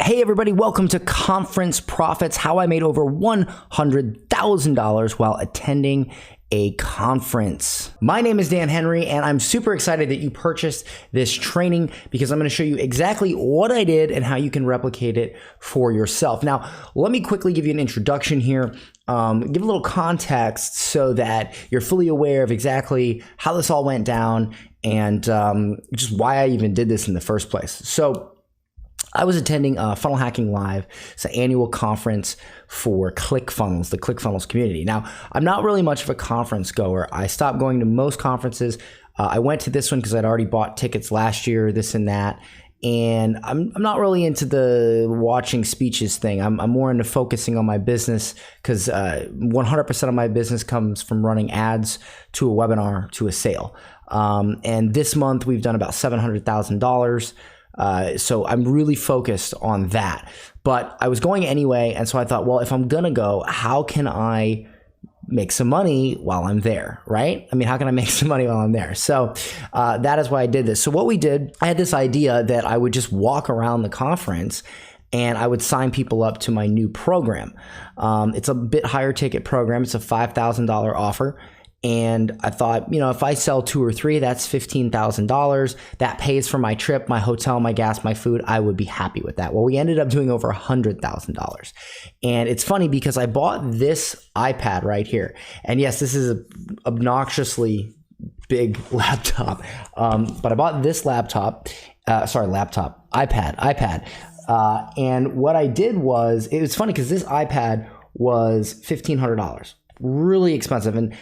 Hey everybody, welcome to Conference Profits, how I made over $100,000 while attending a conference. My name is Dan Henry and I'm super excited that you purchased this training because I'm going to show you exactly what I did and how you can replicate it for yourself. Now, let me quickly give you an introduction here, give a little context so that you're fully aware of exactly how this all went down and just why I even did this in the first place. So I was attending Funnel Hacking Live. It's an annual conference for ClickFunnels, the ClickFunnels community. Now, I'm not really much of a conference goer. I stopped going to most conferences. I went to this one because I'd already bought tickets last year, this and that. And I'm not really into the watching speeches thing. I'm more into focusing on my business because 100% of my business comes from running ads to a webinar to a sale. And this month we've done about $700,000. So I'm really focused on that, but I was going anyway. And so I thought, well, if I'm going to go, how can I make some money while I'm there? Right? I mean, how can I make some money while I'm there? So, that is why I did this. So what we did, I had this idea that I would just walk around the conference and I would sign people up to my new program. It's a bit higher ticket program. It's a $5,000 offer. And I thought, you know, if I sell 2 or 3, that's $15,000. That pays for my trip, my hotel, my gas, my food. I would be happy with that. Well, we ended up doing over $100,000. And it's funny because I bought this iPad right here. And yes, this is an obnoxiously big laptop. But I bought this iPad. And what I did was, it was funny because this iPad was $1,500, really expensive. And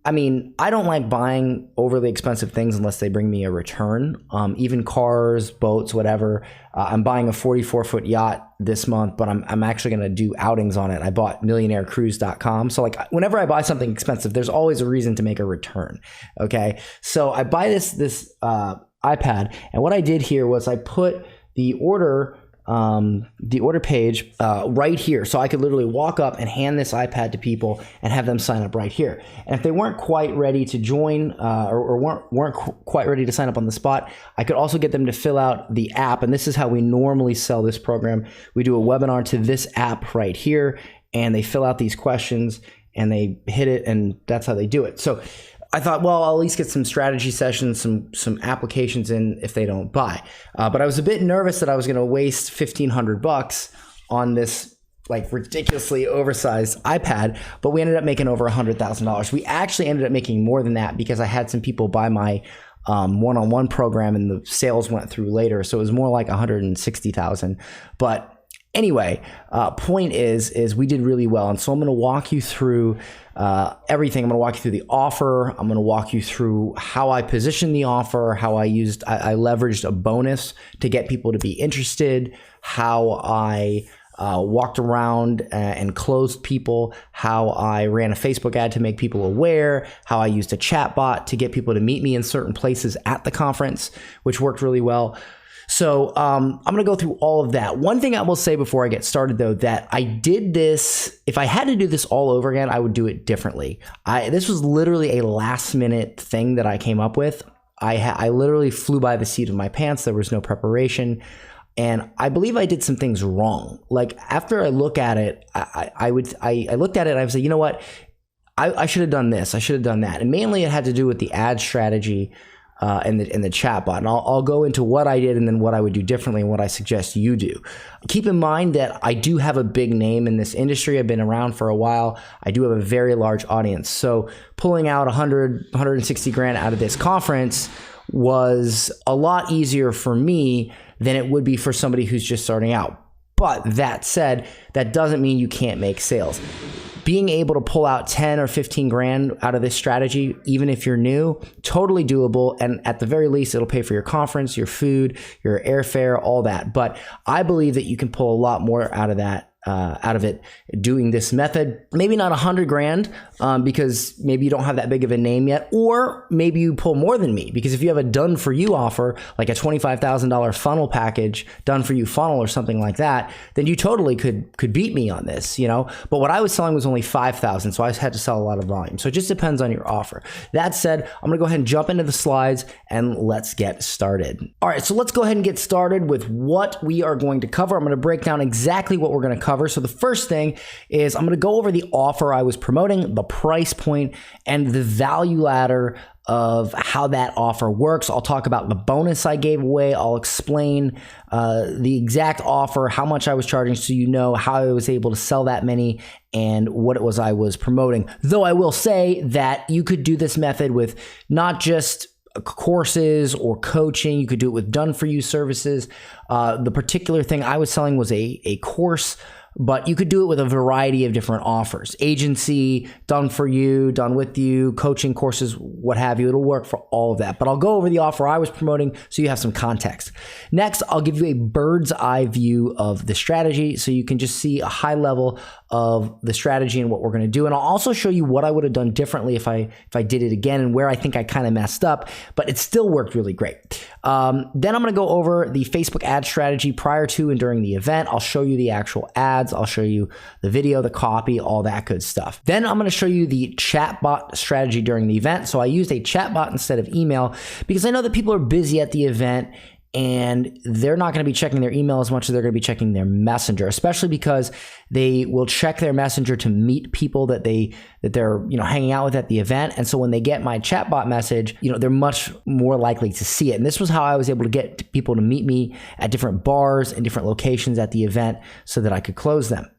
I mean, I don't like buying overly expensive things unless they bring me a return. Even cars, boats, whatever. I'm buying a 44-foot yacht this month, but I'm actually going to do outings on it. I bought millionairecruise.com. So like whenever I buy something expensive, there's always a reason to make a return. Okay. So I buy this iPad, and what I did here was I put the order page right here, so I could literally walk up and hand this iPad to people and have them sign up right here. And if they weren't quite ready to join or weren't quite ready to sign up on the spot, I could also get them to fill out the app. And this is how we normally sell this program. We do a webinar to this app right here, and they fill out these questions and they hit it, and that's how they do it. So I thought, well, I'll at least get some strategy sessions, some applications in if they don't buy. But I was a bit nervous that I was going to waste $1,500 on this like ridiculously oversized iPad, but we ended up making over $100,000. We actually ended up making more than that because I had some people buy my one-on-one program and the sales went through later. So it was more like $160,000. But anyway, point is we did really well. And so I'm going to walk you through everything. I'm going to walk you through the offer. I'm going to walk you through how I positioned the offer, how I leveraged a bonus to get people to be interested, how I walked around and closed people, how I ran a Facebook ad to make people aware, how I used a chat bot to get people to meet me in certain places at the conference, which worked really well. So I'm going to go through all of that. One thing I will say before I get started, though, that I did this, if I had to do this all over again, I would do it differently. This was literally a last minute thing that I came up with. I literally flew by the seat of my pants. There was no preparation. And I believe I did some things wrong. Like after I look at it, I looked at it and I was like, you know what? I should have done this. I should have done that. And mainly it had to do with the ad strategy and the chat bot. And I'll go into what I did and then what I would do differently and what I suggest you do. Keep in mind that I do have a big name in this industry. I've been around for a while. I do have a very large audience. So pulling out 160 grand out of this conference was a lot easier for me than it would be for somebody who's just starting out. But that said, that doesn't mean you can't make sales. Being able to pull out 10 or 15 grand out of this strategy, even if you're new, totally doable. And at the very least, it'll pay for your conference, your food, your airfare, all that. But I believe that you can pull a lot more out of that out of it doing this method. Maybe not 100 grand because maybe you don't have that big of a name yet, or maybe you pull more than me, because if you have a done for you offer, like a $25,000 funnel package, done for you funnel or something like that, then you totally could beat me on this, you know. But what I was selling was only 5,000, so I had to sell a lot of volume. So it just depends on your offer. That said, I'm gonna go ahead and jump into the slides and let's get started. All right, so let's go ahead and get started with what we are going to cover. I'm gonna break down exactly what we're gonna cover. So the first thing is I'm gonna go over the offer I was promoting, the price point, and the value ladder of how that offer works. I'll talk about the bonus I gave away. I'll explain the exact offer, how much I was charging, so you know how I was able to sell that many and what it was I was promoting. Though I will say that you could do this method with not just courses or coaching. You could do it with done for you services. The particular thing I was selling was a course, but you could do it with a variety of different offers. Agency, done for you, done with you, coaching courses, what have you. It'll work for all of that. But I'll go over the offer I was promoting so you have some context. Next, I'll give you a bird's eye view of the strategy so you can just see a high level of the strategy and what we're going to do. And I'll also show you what I would have done differently if I did it again, and where I think I kind of messed up, but it still worked really great. Then I'm going to go over the Facebook ad strategy prior to and during the event. I'll show you the actual ads. I'll show you the video, the copy, all that good stuff. Then I'm going to show you the chatbot strategy during the event. So I used a chatbot instead of email because I know that people are busy at the event and they're not going to be checking their email as much as they're going to be checking their messenger, especially because they will check their messenger to meet people that they're hanging out with at the event. And so when they get my chatbot message, they're much more likely to see it. And this was how I was able to get people to meet me at different bars and different locations at the event so that I could close them.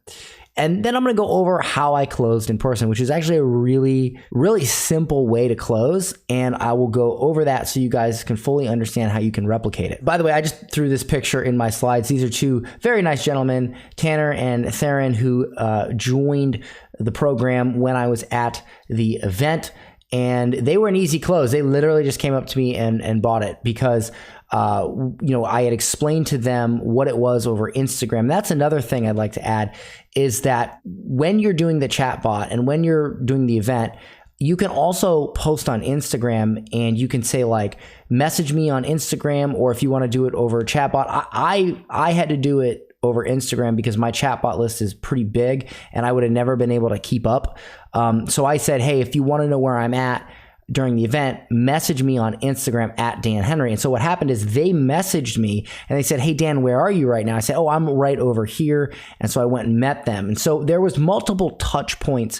And then I'm going to go over how I closed in person, which is actually a really, really simple way to close. And I will go over that so you guys can fully understand how you can replicate it. By the way, I just threw this picture in my slides. These are two very nice gentlemen, Tanner and Theron, who joined the program when I was at the event. And they were an easy close. They literally just came up to me and bought it because I had explained to them what it was over Instagram. That's another thing I'd like to add, is that when you're doing the chatbot and when you're doing the event, you can also post on Instagram and you can say like, message me on Instagram, or if you want to do it over chatbot. I had to do it over Instagram because my chatbot list is pretty big and I would have never been able to keep up. So I said, hey, if you want to know where I'm at during the event, message me on Instagram at Dan Henry. And so what happened is they messaged me and they said, hey, Dan, where are you right now? I said, oh, I'm right over here. And so I went and met them. And so there was multiple touch points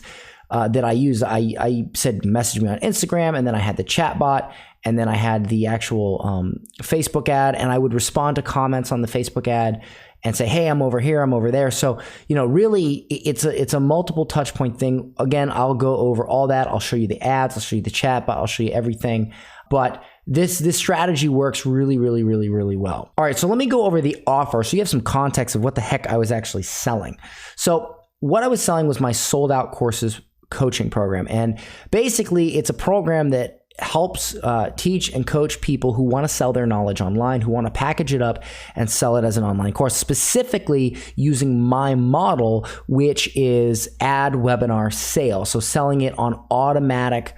that I used. I said, message me on Instagram, and then I had the chatbot, and then I had the actual Facebook ad, and I would respond to comments on the Facebook ad and say, hey, I'm over here, I'm over there. So, really it's a multiple touch point thing. Again, I'll go over all that. I'll show you the ads, I'll show you the chat, but I'll show you everything. But this strategy works really, really, really, really well. All right, so let me go over the offer so you have some context of what the heck I was actually selling. So what I was selling was my sold out courses coaching program. And basically it's a program that helps teach and coach people who want to sell their knowledge online, who want to package it up and sell it as an online course, specifically using my model, which is ad webinar sale. So selling it on automatic,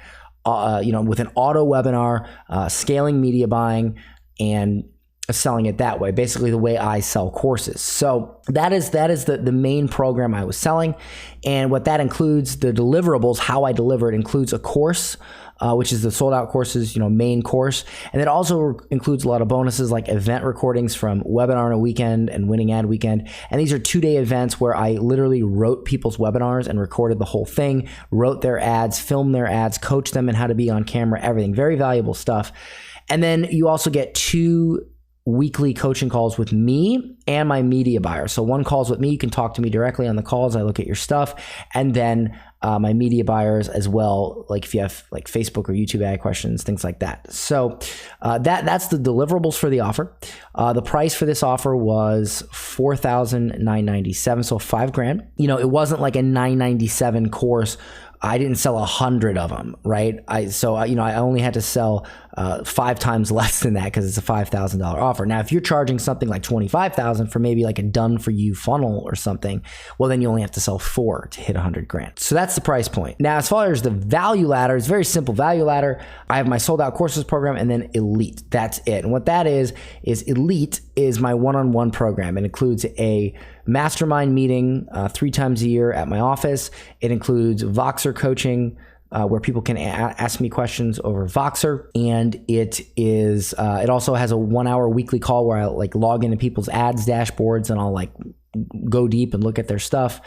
with an auto webinar, scaling media buying, and selling it that way, basically the way I sell courses. So that is the main program I was selling. And what that includes, the deliverables, how I deliver it, includes a course, which is the sold out courses, main course. And it also includes a lot of bonuses like event recordings from Webinar in a Weekend and Winning Ad Weekend. And these are 2-day events where I literally wrote people's webinars and recorded the whole thing, wrote their ads, filmed their ads, coached them in how to be on camera, everything. Very valuable stuff. And then you also get 2 weekly coaching calls with me and my media buyer. So one call's with me, you can talk to me directly on the calls, I look at your stuff, and then my media buyers as well, like if you have like Facebook or YouTube ad questions, things like that. So that's the deliverables for the offer. The price for this offer was $4,997, so $5,000. It wasn't like a $997 course. I didn't sell 100 of them, right? I only had to sell 5 times less than that because it's a $5,000 offer. Now, if you're charging something like $25,000 for maybe like a done for you funnel or something, well, then you only have to sell 4 to hit 100 grand. So that's the price point. Now, as far as the value ladder, it's very simple value ladder. I have my sold out courses program and then Elite. That's it. And what that is Elite is my one-on-one program. It includes a mastermind meeting 3 times a year at my office. It includes Voxer coaching, where people can ask me questions over Voxer, and it also has a 1-hour weekly call where I like log into people's ads dashboards and I'll like go deep and look at their stuff,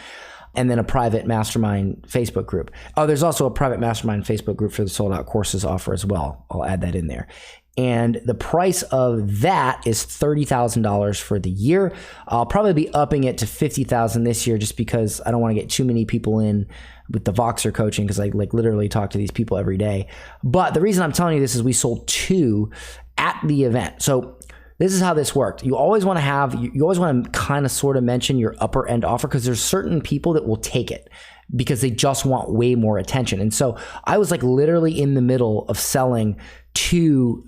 and then a private mastermind Facebook group. Oh, there's also a private mastermind Facebook group for the sold out courses offer as well. I'll add that in there. And the price of that is $30,000 for the year. I'll probably be upping it to $50,000 this year just because I don't want to get too many people in with the Voxer coaching because I like literally talk to these people every day. But the reason I'm telling you this is we sold 2 at the event. So this is how this worked. You always want to kind of sort of mention your upper end offer because there's certain people that will take it because they just want way more attention. And so I was like literally in the middle of selling 2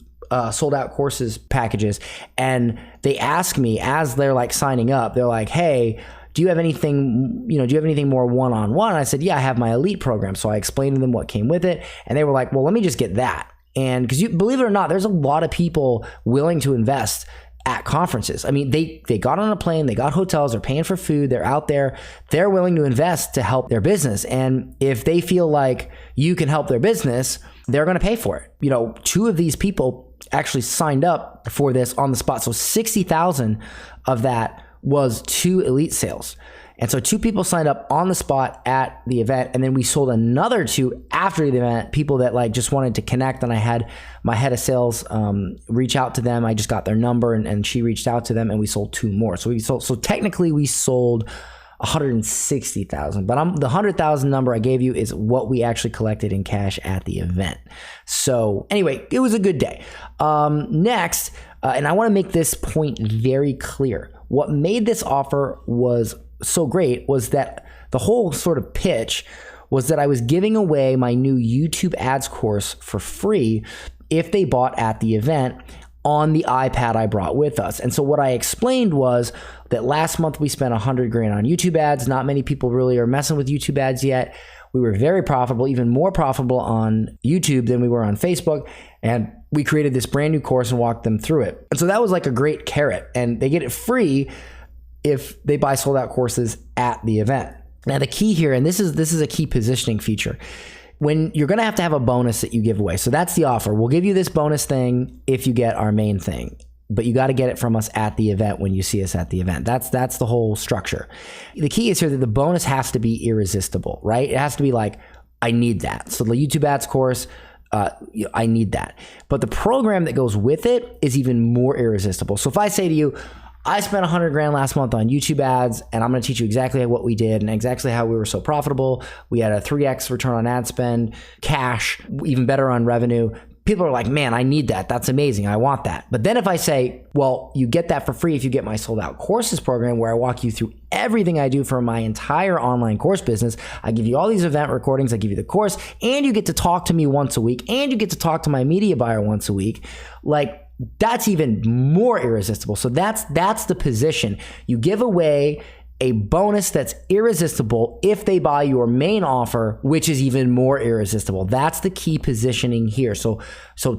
sold out courses packages, and they ask me as they're like signing up, they're like, hey, do you have anything more one-on-one? I said, yeah, I have my Elite program. So I explained to them what came with it, and they were like, well, let me just get that. And because you believe it or not, there's a lot of people willing to invest at conferences. I mean, they got on a plane, they got hotels, they're paying for food, they're out there, they're willing to invest to help their business. And if they feel like you can help their business, they're going to pay for it. 2 of these people actually signed up for this on the spot. So 60,000 of that was 2 Elite sales. And so 2 people signed up on the spot at the event. And then we sold another 2 after the event, people that like just wanted to connect. And I had my head of sales reach out to them. I just got their number and she reached out to them and we sold 2 more. So technically we sold 160,000, but the 100,000 number I gave you is what we actually collected in cash at the event. So anyway, it was a good day. Next, and I want to make this point very clear. What made this offer was so great was that the whole sort of pitch was that I was giving away my new YouTube ads course for free if they bought at the event on the iPad I brought with us. And so what I explained was that last month we spent 100 grand on YouTube ads. Not many people really are messing with YouTube ads yet. We were very profitable, even more profitable on YouTube than we were on Facebook. And we created this brand new course and walked them through it. And so that was like a great carrot, and they get it free if they buy sold out courses at the event. Now the key here, and this is a key positioning feature, when you're going to have a bonus that you give away. So that's the offer. We'll give you this bonus thing if you get our main thing, but you got to get it from us at the event when you see us at the event. That's the whole structure. The key is here that the bonus has to be irresistible, right? It has to be like, I need that. So the YouTube ads course, I need that. But the program that goes with it is even more irresistible. So if I say to you, I spent 100 grand last month on YouTube ads, and I'm going to teach you exactly what we did and exactly how we were so profitable. We had a 3x return on ad spend, cash, even better on revenue. People are like, man, I need that. That's amazing. I want that. But then if I say, well, you get that for free if you get my sold out courses program, where I walk you through everything I do for my entire online course business. I give you all these event recordings. I give you the course, and you get to talk to me once a week, and you get to talk to my media buyer once a week. Like, that's even more irresistible. So that's the position. You give away a bonus that's irresistible if they buy your main offer, which is even more irresistible. That's the key positioning here. So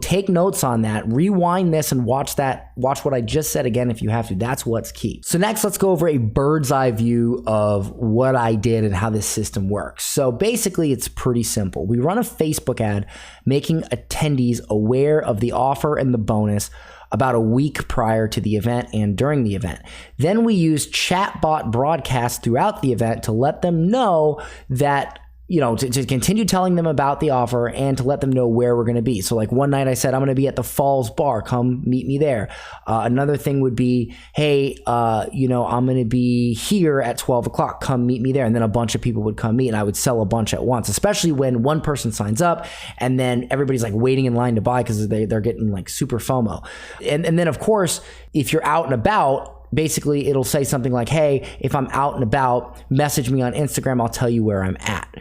take notes on that, rewind this and watch what I just said again if you have to. That's what's key. So next, let's go over a bird's eye view of what I did and how this system works. So basically, it's pretty simple. We run a Facebook ad making attendees aware of the offer and the bonus about a week prior to the event and during the event. Then we use chatbot broadcasts throughout the event to let them know that, to continue telling them about the offer and to let them know where we're going to be. So like one night I said, I'm going to be at the Falls Bar. Come meet me there. Another thing would be, hey, I'm going to be here at 12 o'clock. Come meet me there. And then a bunch of people would come meet, and I would sell a bunch at once, especially when one person signs up and then everybody's like waiting in line to buy because they're getting like super FOMO. And then of course, if you're out and about, basically it'll say something like, hey, if I'm out and about, message me on Instagram. I'll tell you where I'm at.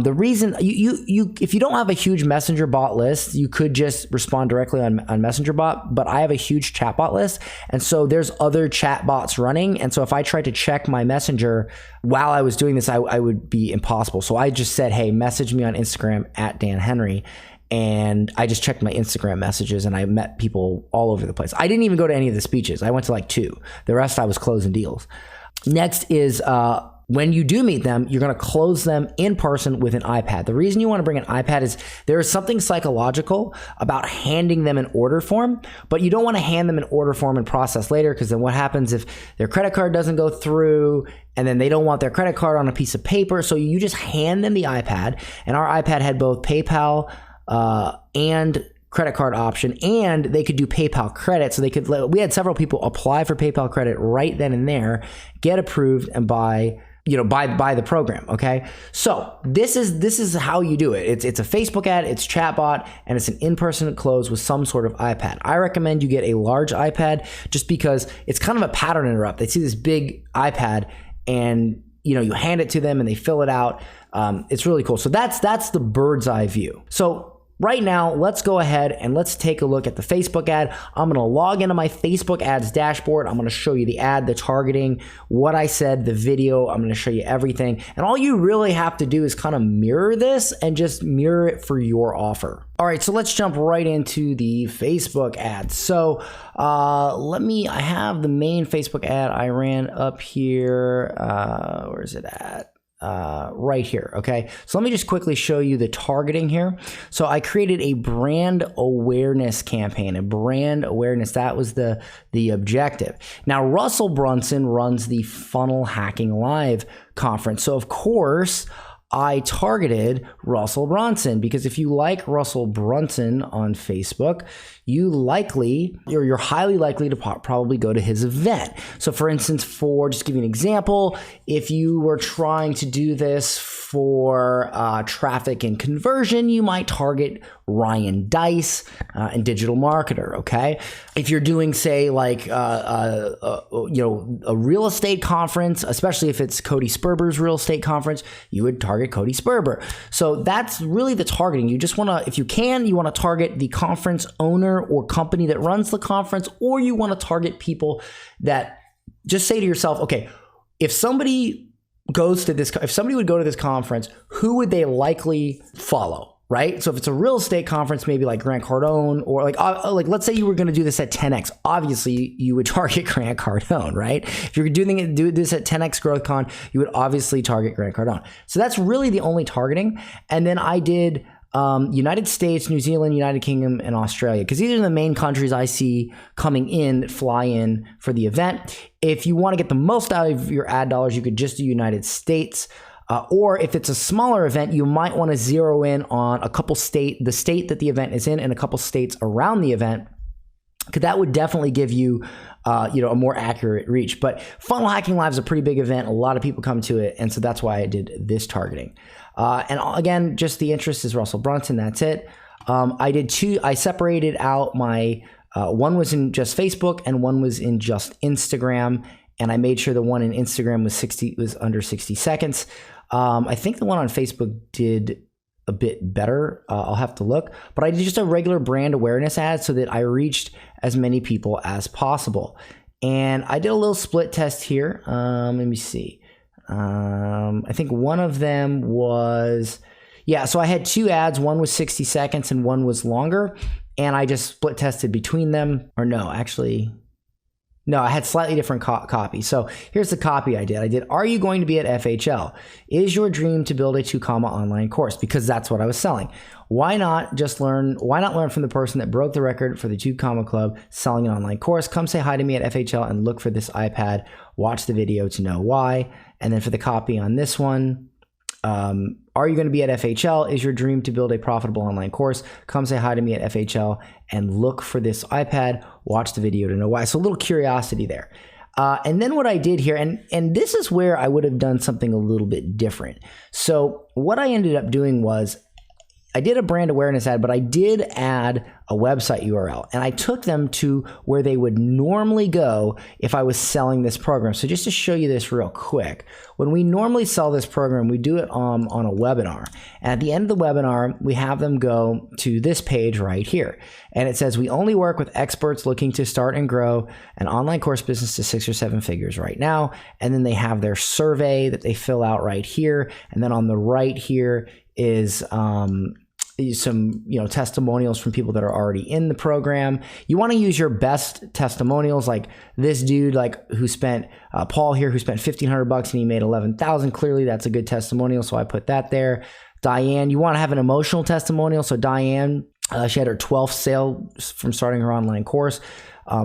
The reason if you don't have a huge messenger bot list, you could just respond directly on messenger bot, but I have a huge chat bot list. And so there's other chat bots running. And so if I tried to check my messenger while I was doing this, I would be impossible. So I just said, hey, message me on Instagram at Dan Henry. And I just checked my Instagram messages and I met people all over the place. I didn't even go to any of the speeches. I went to like 2. The rest I was closing deals. Next is, when you do meet them, you're going to close them in person with an iPad. The reason you want to bring an iPad is there is something psychological about handing them an order form, but you don't want to hand them an order form and process later, because then what happens if their credit card doesn't go through and then they don't want their credit card on a piece of paper? So you just hand them the iPad, and our iPad had both PayPal and credit card option, and they could do PayPal credit. So we had several people apply for PayPal credit right then and there, get approved, and buy the program. Okay. So this is how you do it. It's a Facebook ad, it's chatbot, and it's an in-person close with some sort of iPad. I recommend you get a large iPad just because it's kind of a pattern interrupt. They see this big iPad and you hand it to them and they fill it out. It's really cool. So that's the bird's eye view. So right now, let's go ahead and let's take a look at the Facebook ad. I'm going to log into my Facebook ads dashboard. I'm going to show you the ad, the targeting, what I said, the video. I'm going to show you everything. And all you really have to do is kind of mirror this and just mirror it for your offer. All right, so let's jump right into the Facebook ad. So I have the main Facebook ad I ran up here. Where is it at? Right here. Okay. So let me just quickly show you the targeting here. So I created a brand awareness campaign, That was the objective. Now, Russell Brunson runs the Funnel Hacking Live conference. So of course I targeted Russell Brunson, because if you like Russell Brunson on Facebook, you're highly likely to probably go to his event. So for instance, just give you an example, if you were trying to do this for traffic and conversion, you might target Ryan Dice and digital marketer. Okay. If you're doing, say, like, a real estate conference, especially if it's Cody Sperber's real estate conference, you would target Cody Sperber. So that's really the targeting. You just want to, if you can, you want to target the conference owner or company that runs the conference, or you want to target people that just say to yourself, okay, if somebody would go to this conference, who would they likely follow? Right? So if it's a real estate conference, maybe like Grant Cardone, or like let's say you were going to do this at 10X, obviously you would target Grant Cardone, right? If you're do this at 10X GrowthCon, you would obviously target Grant Cardone. So that's really the only targeting. And then I did United States, New Zealand, United Kingdom, and Australia, because these are the main countries I see coming in that fly in for the event. If you want to get the most out of your ad dollars, you could just do United States. Or if it's a smaller event, you might want to zero in on the state that the event is in, and a couple states around the event, because that would definitely give you, a more accurate reach. But Funnel Hacking Live is a pretty big event. A lot of people come to it, and so that's why I did this targeting. And again, just the interest is Russell Brunson. That's it. I separated out my one was in just Facebook and one was in just Instagram, and I made sure the one in Instagram was under 60 seconds. I think the one on Facebook did a bit better. I'll have to look, but I did just a regular brand awareness ad so that I reached as many people as possible. And I did a little split test here. Let me see. I think one of them was, so I had 2 ads. One was 60 seconds and one was longer. And I just split tested between them. No, I had slightly different copy. So here's the copy I did. Are you going to be at FHL? Is your dream to build a 2 online course? Because that's what I was selling. Why not learn from the person that broke the record for the 2 Club selling an online course? Come say hi to me at FHL and look for this iPad. Watch the video to know why. And then for the copy on this one, are you going to be at FHL? Is your dream to build a profitable online course? Come say hi to me at FHL and look for this iPad. Watch the video to know why. So a little curiosity there. And then what I did here, and this is where I would have done something a little bit different. So what I ended up doing was, I did a brand awareness ad, but I did add a website URL, and I took them to where they would normally go if I was selling this program. So just to show you this real quick, when we normally sell this program, we do it on a webinar. And at the end of the webinar, we have them go to this page right here. And it says, we only work with experts looking to start and grow an online course business to 6 or 7 figures right now. And then they have their survey that they fill out right here. And then on the right here is some testimonials from people that are already in the program. You want to use your best testimonials, like this dude who spent Paul here, who spent $1,500 and he made $11,000. Clearly that's a good testimonial, so I put that there. Diane, you want to have an emotional testimonial. So Diane, she had her 12th sale from starting her online course.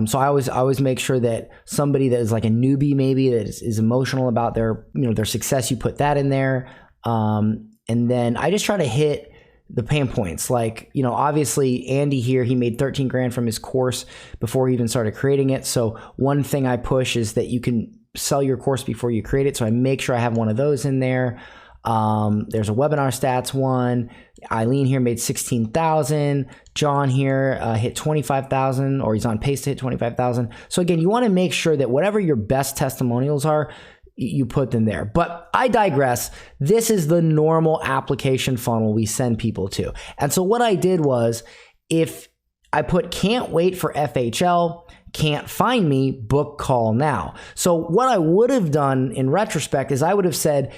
So I always make sure that somebody that is like a newbie, maybe that is emotional about their success, you put that in there. And then I just try to hit the pain points. Like, obviously Andy here, he made 13 grand from his course before he even started creating it. So one thing I push is that you can sell your course before you create it. So I make sure I have one of those in there. There's a webinar stats one. Eileen here made 16,000. John here hit 25,000, or he's on pace to hit 25,000. So again, you want to make sure that whatever your best testimonials are, you put them there. But I digress. This is the normal application funnel we send people to. And so what I did was, if I put can't wait for FHL, can't find me, book call now. So what I would have done in retrospect is I would have said,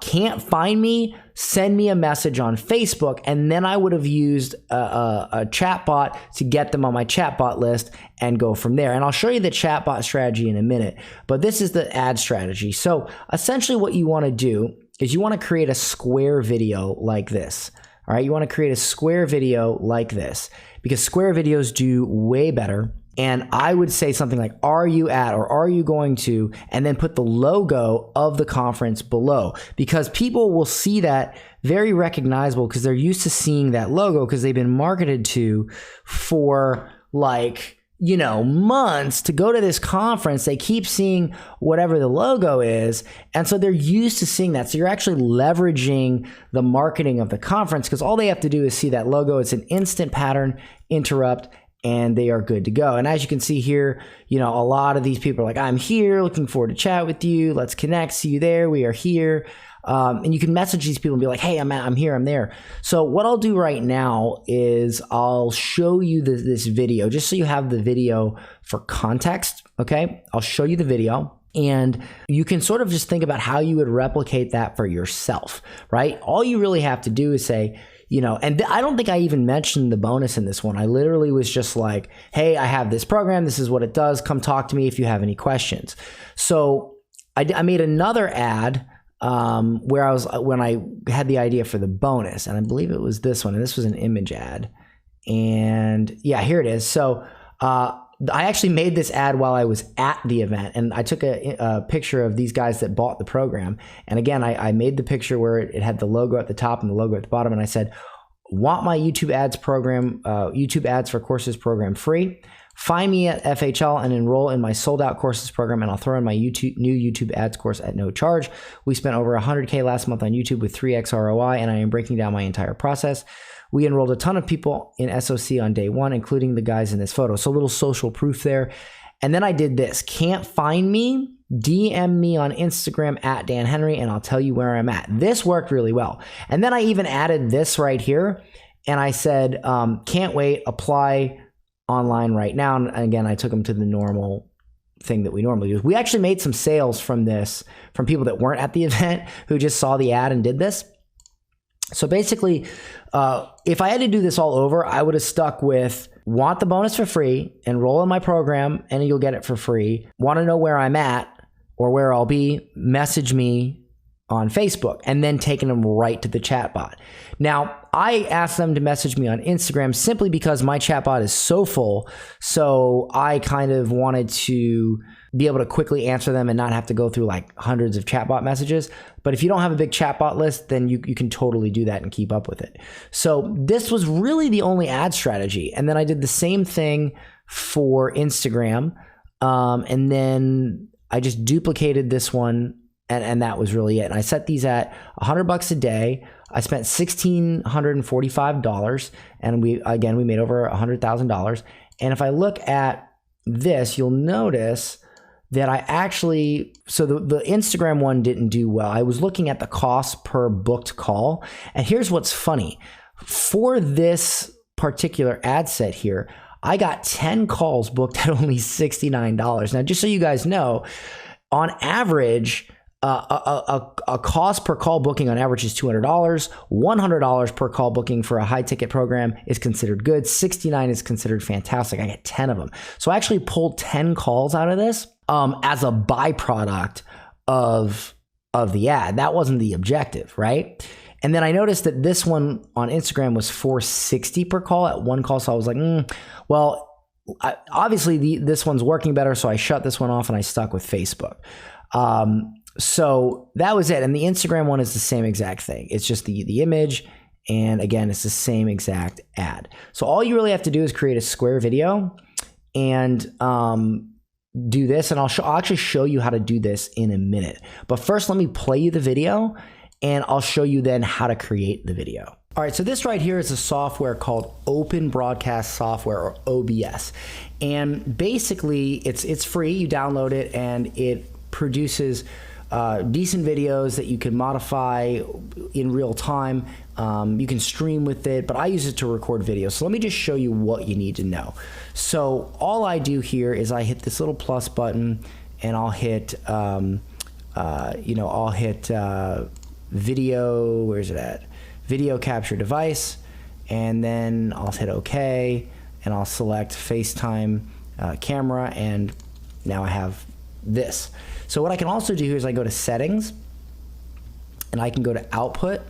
can't find me, send me a message on Facebook, and then I would have used a chatbot to get them on my chatbot list and go from there. And I'll show you the chatbot strategy in a minute, but this is the ad strategy. So essentially what you want to do is you want to create a square video like this. All right, you want to create a square video like this, because square videos do way better. And I would say something like, are you at, or are you going to, and then put the logo of the conference below, because people will see that very recognizable, because they're used to seeing that logo because they've been marketed to for months to go to this conference. They keep seeing whatever the logo is. And so they're used to seeing that. So you're actually leveraging the marketing of the conference, because all they have to do is see that logo. It's an instant pattern interrupt, and they are good to go. And as you can see here, a lot of these people are like, I'm here, looking forward to chat with you. Let's connect. See you there. We are here. And you can message these people and be like, hey, I'm here, I'm there. So what I'll do right now is I'll show you this video, just so you have the video for context. Okay. I'll show you the video, and you can sort of just think about how you would replicate that for yourself, right? All you really have to do is say, and I don't think I even mentioned the bonus in this one. I literally was just like, hey, I have this program. This is what it does. Come talk to me if you have any questions. So I made another ad when I had the idea for the bonus, and I believe it was this one, and this was an image ad. And yeah, here it is. So I actually made this ad while I was at the event, and I took a picture of these guys that bought the program. And again, I made the picture where it had the logo at the top and the logo at the bottom, and I said, want my YouTube ads program, YouTube ads for courses program free? Find me at FHL and enroll in my sold out courses program, and I'll throw in my new YouTube ads course at no charge. We spent over $100K last month on YouTube with 3x ROI, and I am breaking down my entire process. We enrolled a ton of people in SOC on day one, including the guys in this photo. So a little social proof there. And then I did this. Can't find me? DM me on Instagram at Dan Henry, and I'll tell you where I'm at. This worked really well. And then I even added this right here, and I said, can't wait, apply online right now. And again, I took them to the normal thing that we normally do. We actually made some sales from this, from people that weren't at the event who just saw the ad and did this. So basically, if I had to do this all over, I would have stuck with want the bonus for free, enroll in my program, and you'll get it for free. Want to know where I'm at or where I'll be, message me on Facebook, and then taking them right to the chatbot. Now, I asked them to message me on Instagram simply because my chatbot is so full. So I kind of wanted to be able to quickly answer them and not have to go through like hundreds of chatbot messages. But if you don't have a big chatbot list, then you can totally do that and keep up with it. So this was really the only ad strategy. And then I did the same thing for Instagram. And then I just duplicated this one And that was really it. And I set these at $100 a day. I spent $1,645, and we made over $100,000. And if I look at this, you'll notice that I actually, so the Instagram one didn't do well. I was looking at the cost per booked call. And here's what's funny. For this particular ad set here, I got 10 calls booked at only $69. Now, just so you guys know, on average, a cost per call booking on average is $200. $100 per call booking for a high ticket program is considered good. $69 is considered fantastic. I get 10 of them. So I actually pulled 10 calls out of this as a byproduct of the ad. That wasn't the objective, right? And then I noticed that this one on Instagram was $460 per call at one call. So I was like, obviously this one's working better. So I shut this one off and I stuck with Facebook. So that was it. And the Instagram one is the same exact thing. It's just the image. And again, it's the same exact ad. So all you really have to do is create a square video and do this. And I'll actually show you how to do this in a minute. But first, let me play you the video and I'll show you then how to create the video. All right, so this right here is a software called Open Broadcast Software, or OBS. And basically, it's free. You download it and it produces decent videos that you can modify in real time. You can stream with it, but I use it to record videos. So let me just show you what you need to know. So all I do here is I hit this little plus button and I'll hit, video, where's it at? Video capture device. And then I'll hit OK and I'll select FaceTime camera. And now I have this. So what I can also do here is I go to settings and I can go to output,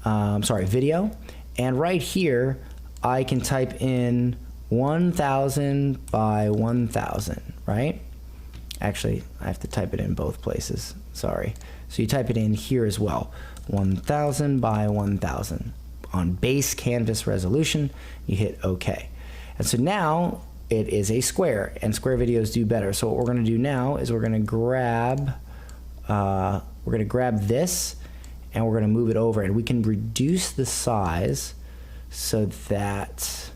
video. And right here, I can type in 1000 by 1000, right? Actually, I have to type it in both places, sorry. So you type it in here as well, 1000 by 1000 on base canvas resolution, you hit OK. And so now it is a square, and square videos do better. So what we're gonna do now is we're gonna grab this and we're gonna move it over, and we can reduce the size so that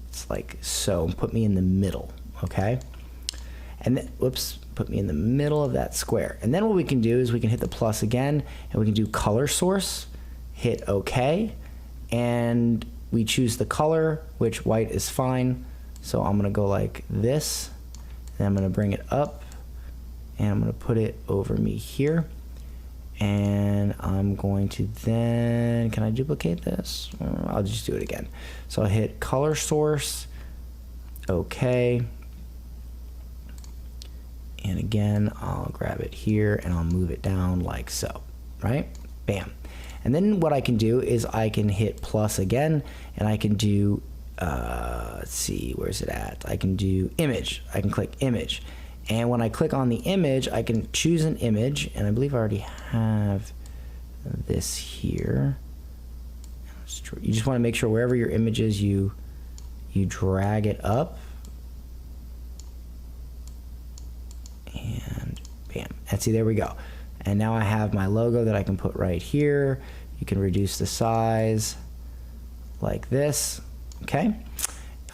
it's like so, and put me in the middle, okay? And then, put me in the middle of that square. And then what we can do is we can hit the plus again, and we can do color source, hit OK, and we choose the color, which white is fine. So I'm gonna go like this, and I'm gonna bring it up, and I'm gonna put it over me here. And I'm going to then, can I duplicate this? I'll just do it again. So I'll hit color source, OK. And again, I'll grab it here and I'll move it down like so, right? Bam. And then what I can do is I can hit plus again, and I can do, let's see, where's it at? I can do image. I can click image. And when I click on the image, I can choose an image, and I believe I already have this here. You just want to make sure wherever your image is, you drag it up. And bam, and see, there we go. And now I have my logo that I can put right here. You can reduce the size like this, okay?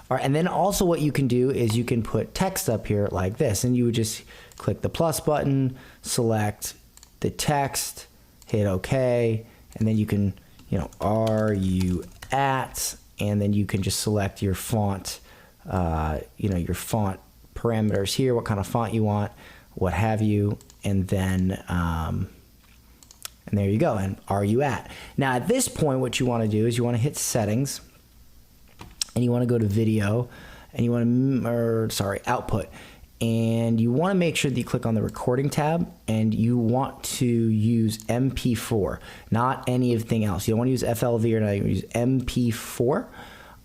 All right, and then also what you can do is you can put text up here like this, and you would just click the plus button, select the text, hit OK, and then you can, are you at, and then you can just select your font, your font parameters here, what kind of font you want, what have you, and then and there you go, and are you at. Now at this point, what you want to do is you want to hit settings, and you want to go to video, and you want to, output, and you want to make sure that you click on the recording tab, and you want to use MP4, not anything else. You don't want to use FLV or not, you use MP4,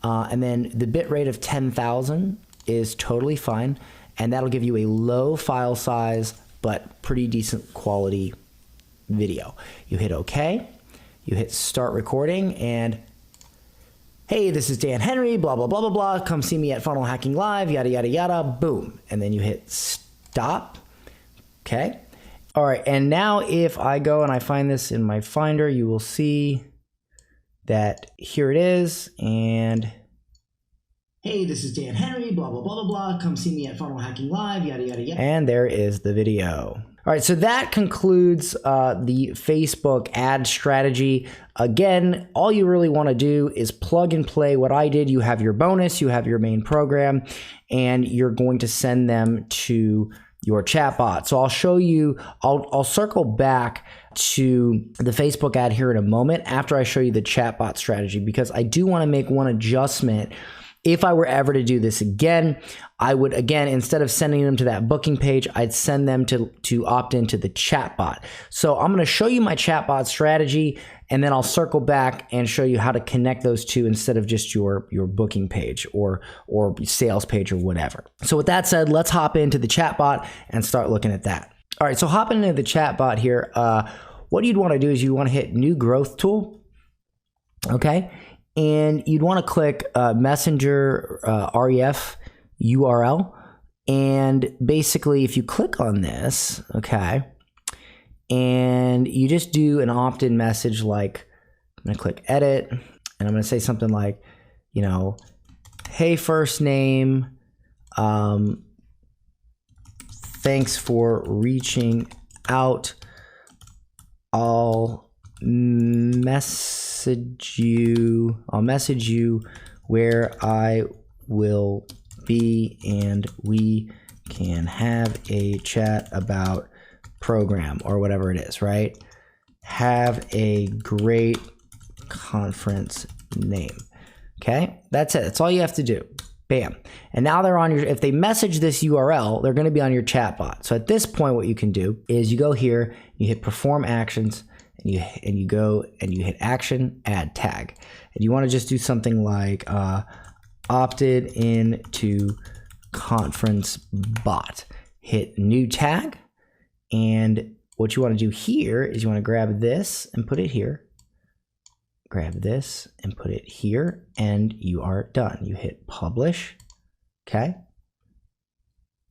and then the bit rate of 10,000 is totally fine, and that'll give you a low file size but pretty decent quality video. You hit OK, you hit start recording, and hey, this is Dan Henry, blah, blah, blah, blah, blah. Come see me at Funnel Hacking Live, yada, yada, yada, boom. And then you hit stop, okay? All right, and now if I go and I find this in my Finder, you will see that here it is. And hey, this is Dan Henry, blah, blah, blah, blah, blah. Come see me at Funnel Hacking Live, yada, yada, yada. And there is the video. All right, so that concludes the Facebook ad strategy. Again, all you really want to do is plug and play what I did. You have your bonus, you have your main program, and you're going to send them to your chatbot. So I'll show you, I'll circle back to the Facebook ad here in a moment after I show you the chatbot strategy, because I do want to make one adjustment. If I were ever to do this again, I would, again, instead of sending them to that booking page, I'd send them to opt into the chatbot. So I'm going to show you my chatbot strategy, and then I'll circle back and show you how to connect those two instead of just your booking page or sales page or whatever. So with that said, let's hop into the chatbot and start looking at that. All right, so hopping into the chatbot here, what you'd want to do is you want to hit New Growth Tool, okay? And you'd want to click Messenger REF URL. And basically, if you click on this, okay, and you just do an opt-in message like, I'm going to click Edit, and I'm going to say something like, you know, hey, first name, thanks for reaching out. I'll message you where I will be, and we can have a chat about program or whatever it is, right? Have a great conference name. Okay, that's it. That's all you have to do. Bam. And now they're on your, if they message this URL, they're going to be on your chatbot. So at this point, what you can do is you go here, you hit perform actions, and you go and you hit action, add tag. And you want to just do something like opted into conference bot. Hit new tag. And what you want to do here is you want to grab this and put it here. Grab this and put it here, and you are done. You hit publish, okay?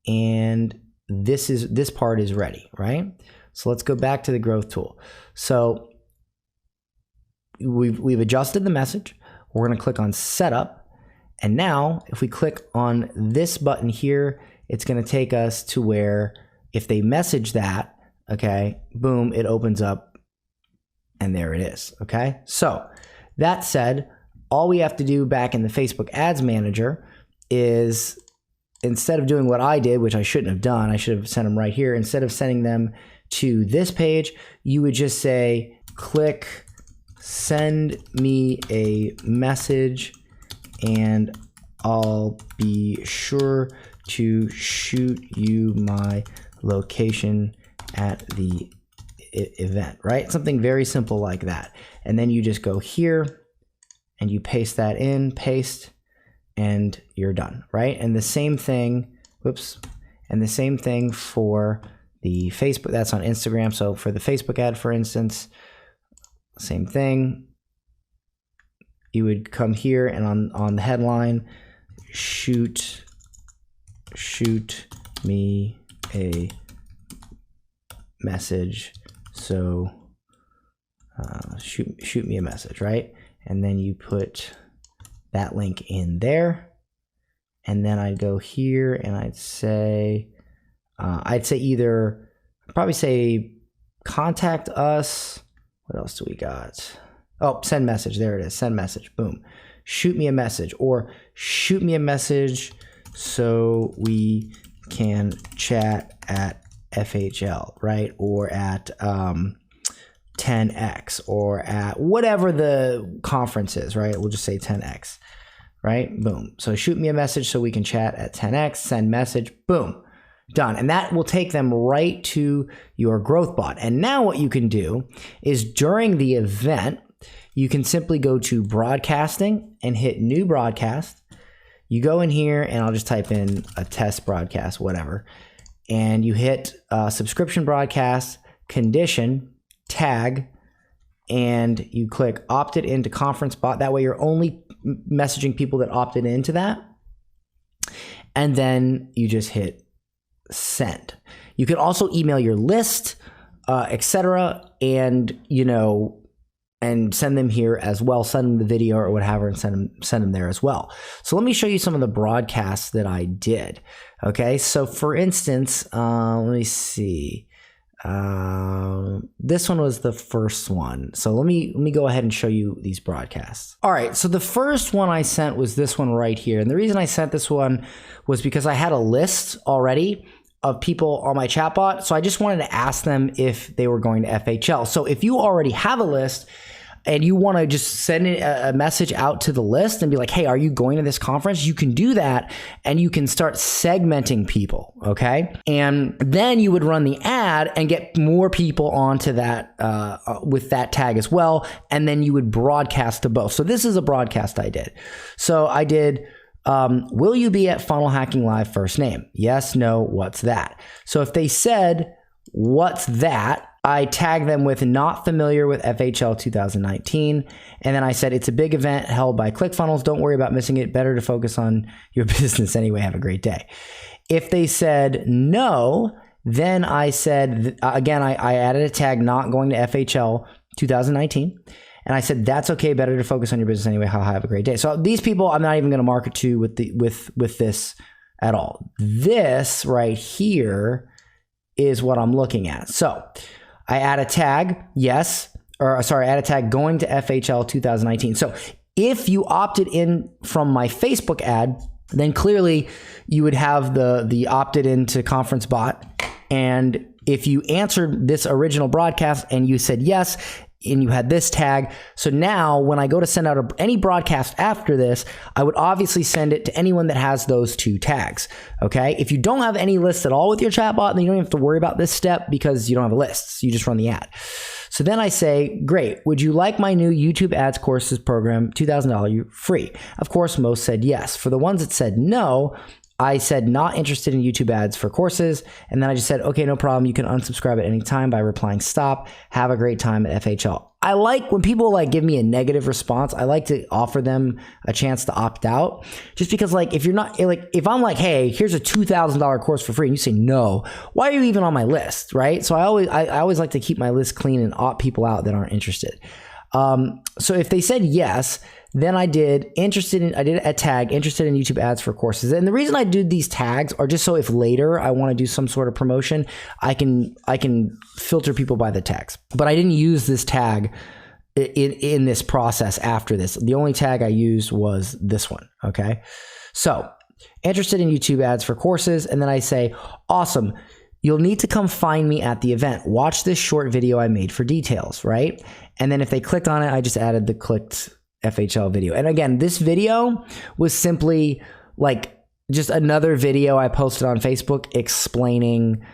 And this part is ready, right? So let's go back to the growth tool. So we've adjusted the message. We're going to click on setup, and now if we click on this button here, it's going to take us to where if they message that, okay, boom, it opens up. And there it is, okay? So that said, all we have to do back in the Facebook Ads Manager is, instead of doing what I did, which I shouldn't have done, I should have sent them right here. Instead of sending them to this page, you would just say, click send me a message, and I'll be sure to shoot you my location at the event, right? Something very simple like that. And then you just go here and you paste that in, paste, and you're done, right? And the same thing, and the same thing for the Facebook, that's on Instagram. So for the Facebook ad, for instance, same thing. You would come here and on the headline, shoot me a message. So shoot me a message, right? And then you put that link in there, and then I'd go here and I'd say probably say contact us. What else do we got? Oh, send message. There it is. Send message. Boom. Shoot me a message, or shoot me a message so we can chat at FHL, right? Or at 10X, or at whatever the conference is, right? We'll just say 10X, right? Boom. So shoot me a message so we can chat at 10X, send message, boom, done. And that will take them right to your growth bot. And now what you can do is during the event, you can simply go to broadcasting and hit new broadcast. You go in here and I'll just type in a test broadcast, whatever. And you hit subscription broadcast, condition, tag, and you click opted into conference bot. That way you're only messaging people that opted into that. And then you just hit send. You can also email your list, etc., and and send them here as well. Send them the video or whatever, and send them there as well. So let me show you some of the broadcasts that I did. Okay, so for instance, let me see. This one was the first one. So let me go ahead and show you these broadcasts. All right, so the first one I sent was this one right here. And the reason I sent this one was because I had a list already of people on my chatbot. So I just wanted to ask them if they were going to FHL. So if you already have a list and you want to just send a message out to the list and be like, hey, are you going to this conference? You can do that, and you can start segmenting people, okay? And then you would run the ad and get more people onto that with that tag as well, and then you would broadcast to both. So this is a broadcast I did. So I did, will you be at Funnel Hacking Live first name? Yes, no, what's that? So if they said, what's that? I tagged them with not familiar with FHL 2019. And then I said, it's a big event held by ClickFunnels. Don't worry about missing it. Better to focus on your business anyway. Have a great day. If they said no, then I said, again, I added a tag, not going to FHL 2019. And I said, that's okay. Better to focus on your business anyway. Have a great day. So these people, I'm not even going to market to with this at all. This right here is what I'm looking at. So I add a tag, add a tag going to FHL 2019. So if you opted in from my Facebook ad, then clearly you would have the opted into conference bot. And if you answered this original broadcast and you said yes, and you had this tag. So now when I go to send out any broadcast after this, I would obviously send it to anyone that has those two tags. Okay. If you don't have any lists at all with your chatbot, then you don't have to worry about this step because you don't have a list. You just run the ad. So then I say, great. Would you like my new YouTube ads courses program, $2,000 free? Of course, most said yes. For the ones that said no, I said not interested in YouTube ads for courses. And then I just said, okay, no problem. You can unsubscribe at any time by replying stop. Have a great time at FHL. I like when people give me a negative response, I like to offer them a chance to opt out, just because if you're not if I'm like, hey, here's a $2,000 course for free, and you say no, why are you even on my list? Right. So I always like to keep my list clean and opt people out that aren't interested. So if they said yes, then I did a tag interested in YouTube ads for courses. And the reason I do these tags are just so if later I want to do some sort of promotion, I can filter people by the tags. But I didn't use this tag in this process after this. The only tag I used was this one. Okay. So interested in YouTube ads for courses. And then I say, awesome. You'll need to come find me at the event. Watch this short video I made for details, right? And then if they clicked on it, I just added the clicked FHL video. And again, this video was simply just another video I posted on Facebook explaining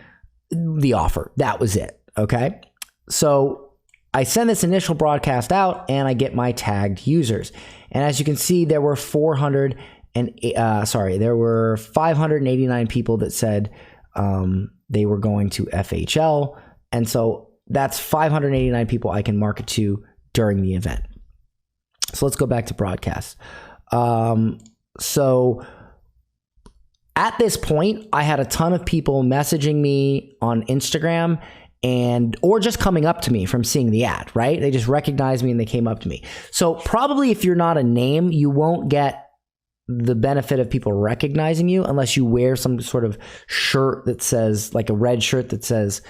the offer. That was it, okay? So I send this initial broadcast out and I get my tagged users. And as you can see, there were 589 people that said they were going to FHL. And so that's 589 people I can market to during the event. So let's go back to broadcast. So at this point, I had a ton of people messaging me on Instagram or just coming up to me from seeing the ad, right? They just recognized me and they came up to me. So probably if you're not a name, you won't get the benefit of people recognizing you unless you wear some sort of shirt that says, a red shirt that says,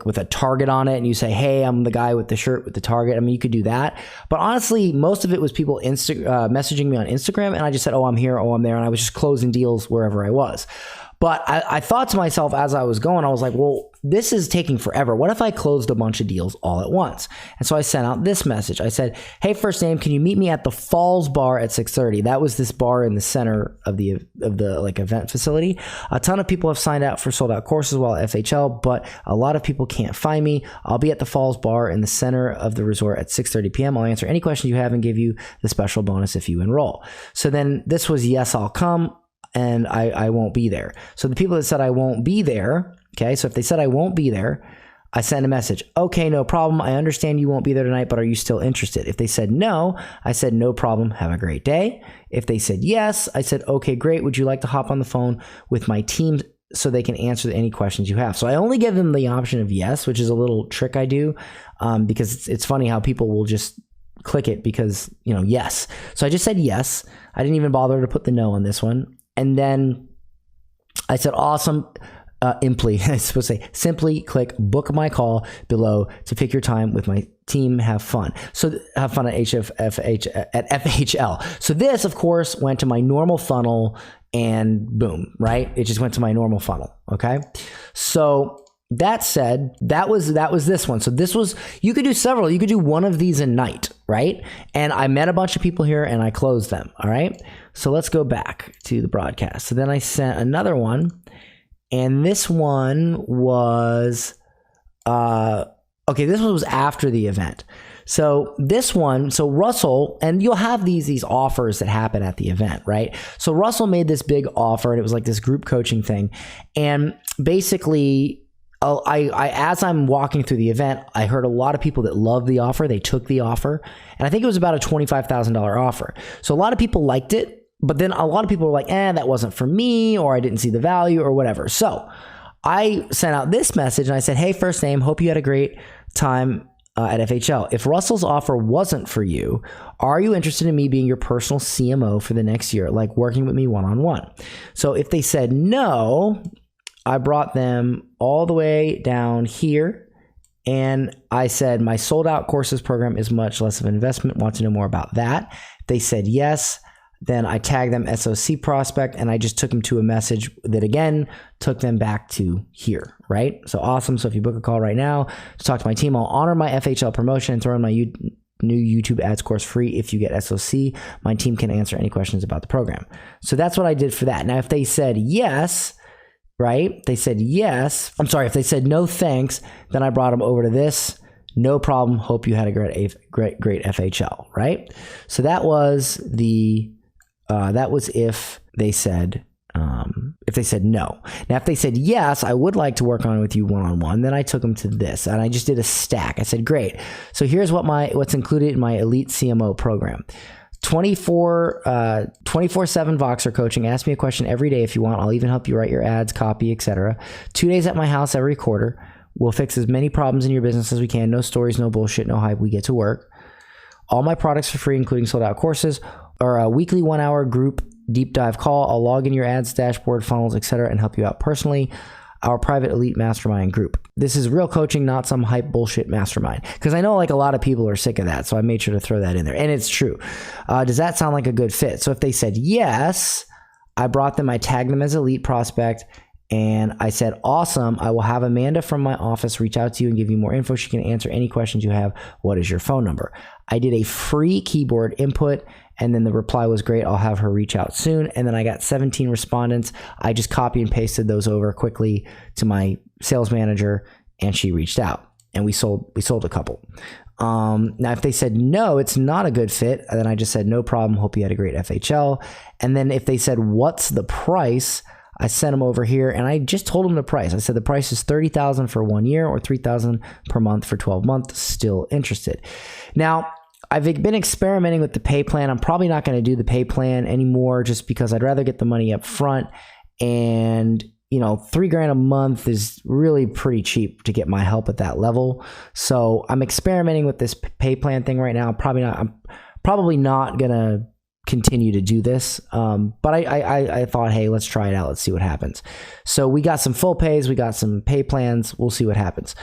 with a target on it, and you say, hey, I'm the guy with the shirt with the target. I mean, you could do that. But honestly, most of it was people messaging me on Instagram, and I just said, oh, I'm here, oh, I'm there. And I was just closing deals wherever I was. But I thought to myself as I was going, I was like, well, this is taking forever. What if I closed a bunch of deals all at once? And so I sent out this message. I said, hey, first name, can you meet me at the Falls Bar at 6:30? That was this bar in the center of the event facility. A ton of people have signed up for sold out courses while at FHL, but a lot of people can't find me. I'll be at the Falls Bar in the center of the resort at 6:30 p.m. I'll answer any questions you have and give you the special bonus if you enroll. So then this was, yes, I'll come. And I won't be there. So the people that said I won't be there, okay, so if they said I won't be there, I sent a message. Okay, no problem. I understand you won't be there tonight, but are you still interested? If they said no, I said no problem. Have a great day. If they said yes, I said, okay, great. Would you like to hop on the phone with my team so they can answer any questions you have. So I only give them the option of yes, which is a little trick I do, because it's funny how people will just click it because, yes. So I just said yes. I didn't even bother to put the no on this one. And then I said, awesome. Simply click book my call below to pick your time with my team. Have fun. So have fun at FHL. So this, of course, went to my normal funnel and boom, right? It just went to my normal funnel. Okay. So that said, that was this one. So this was, you could do several. You could do one of these a night, right? And I met a bunch of people here and I closed them. All right. So let's go back to the broadcast. So then I sent another one. And this one was, this one was after the event. So this one, Russell, and you'll have these offers that happen at the event, right? So Russell made this big offer and it was like this group coaching thing. And basically, as I'm walking through the event, I heard a lot of people that loved the offer. They took the offer. And I think it was about a $25,000 offer. So a lot of people liked it. But then a lot of people were like, that wasn't for me, or I didn't see the value or whatever. So I sent out this message and I said, hey, first name, hope you had a great time at FHL. If Russell's offer wasn't for you, are you interested in me being your personal CMO for the next year, like working with me one-on-one? So if they said no, I brought them all the way down here. And I said, my sold out courses program is much less of an investment. Want to know more about that? They said yes. Then I tagged them SOC prospect and I just took them to a message that again took them back to here, right? So awesome. So if you book a call right now to talk to my team, I'll honor my FHL promotion and throw in my new YouTube ads course free. If you get SOC, my team can answer any questions about the program. So that's what I did for that. Now, if they said yes, right? They said yes. I'm sorry. If they said no, thanks, then I brought them over to this. No problem. Hope you had a great FHL, right? So that was if they said no. Now, if they said yes, I would like to work on it with you one-on-one, then I took them to this and I just did a stack. I said, great. So here's what's included in my elite CMO program. 24/7 Voxer coaching. Ask me a question every day if you want. I'll even help you write your ads, copy, etc. 2 days at my house every quarter. We'll fix as many problems in your business as we can. No stories, no bullshit, no hype. We get to work. All my products for free, including sold out courses, or a weekly 1 hour group deep dive call. I'll log in your ads, dashboard, funnels, etc., and help you out personally. Our private elite mastermind group. This is real coaching, not some hype bullshit mastermind. Because I know like a lot of people are sick of that, so I made sure to throw that in there. And it's true. Does that sound like a good fit? So if they said yes, I tagged them as elite prospect, and I said, awesome, I will have Amanda from my office reach out to you and give you more info. She can answer any questions you have. What is your phone number? I did a free keyboard input, and then the reply was great. I'll have her reach out soon. And then I got 17 respondents. I just copy and pasted those over quickly to my sales manager, and she reached out, and we sold a couple. Now, if they said no, it's not a good fit, then I just said, no problem. Hope you had a great FHL. And then if they said, what's the price? I sent them over here and I just told them the price. I said the price is $30,000 for 1 year or $3,000 per month for 12 months. Still interested. Now, I've been experimenting with the pay plan. I'm probably not going to do the pay plan anymore just because I'd rather get the money up front. And, $3,000 a month is really pretty cheap to get my help at that level. So I'm experimenting with this pay plan thing right now. I'm probably not going to continue to do this. But I thought, hey, let's try it out. Let's see what happens. So we got some full pays. We got some pay plans. We'll see what happens.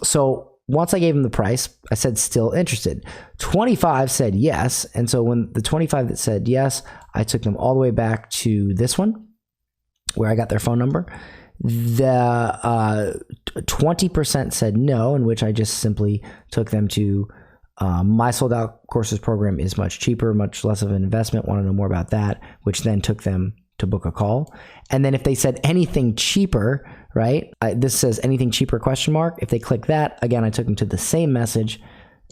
So once I gave him the price, I said, still interested. 25 said yes. And so when the 25 that said yes, I took them all the way back to this one where I got their phone number. The 20% said no, in which I just simply took them to my sold out courses program is much cheaper, much less of an investment. Want to know more about that, which then took them to book a call. And then if they said anything cheaper, right? This says anything cheaper ? If they click that, again, I took them to the same message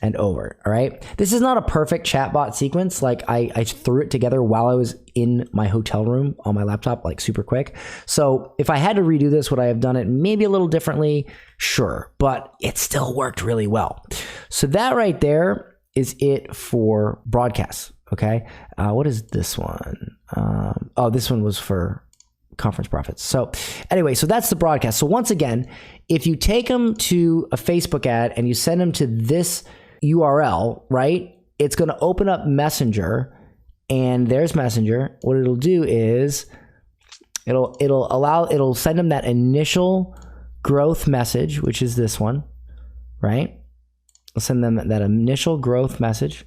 and over. All right. This is not a perfect chatbot sequence. Like I threw it together while I was in my hotel room on my laptop, like super quick. So if I had to redo this, would I have done it maybe a little differently? Sure. But it still worked really well. So that right there is it for broadcasts. Okay. What is this one? This one was for conference profits. So anyway, so that's the broadcast. So once again, if you take them to a Facebook ad and you send them to this URL, right, it's going to open up Messenger, and there's Messenger. What it'll do is it'll send them that initial growth message, which is this one, right? I'll send them that initial growth message,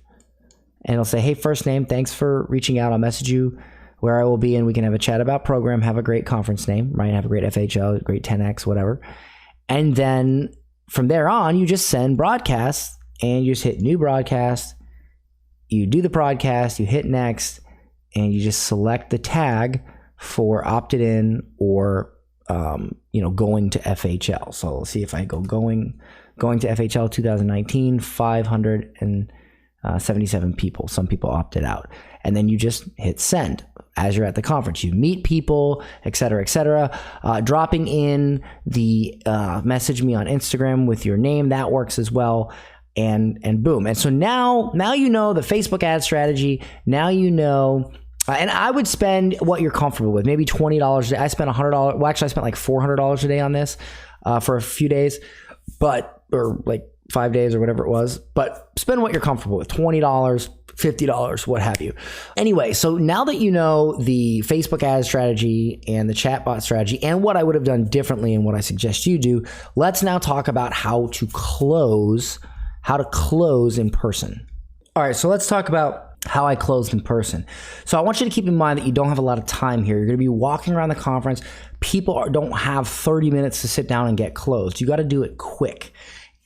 and it'll say, hey, first name, thanks for reaching out. I'll message you where I will be, and we can have a chat about program. Have a great conference name, right? Have a great FHL, great 10X, whatever. And then from there on, you just send broadcasts, and you just hit new broadcast. You do the broadcast, you hit next, and you just select the tag for opted in or going to FHL. So let's see if I go going to FHL 2019, 577 people. Some people opted out. And then you just hit send as you're at the conference. You meet people, et cetera, et cetera. Dropping in the message me on Instagram with your name, that works as well. And boom. And so now you know the Facebook ad strategy. Now you know. And I would spend what you're comfortable with, maybe $20 a day. I spent $100. Well, actually, I spent like $400 a day on this for a few days, or like 5 days or whatever it was. But spend what you're comfortable with, $20, $50, what have you. Anyway, so now that you know the Facebook ad strategy and the chatbot strategy and what I would have done differently and what I suggest you do, let's now talk about how to close in person. All right, so let's talk about how I closed in person. So I want you to keep in mind that you don't have a lot of time here. You're going to be walking around the conference. People don't have 30 minutes to sit down and get closed. You got to do it quick.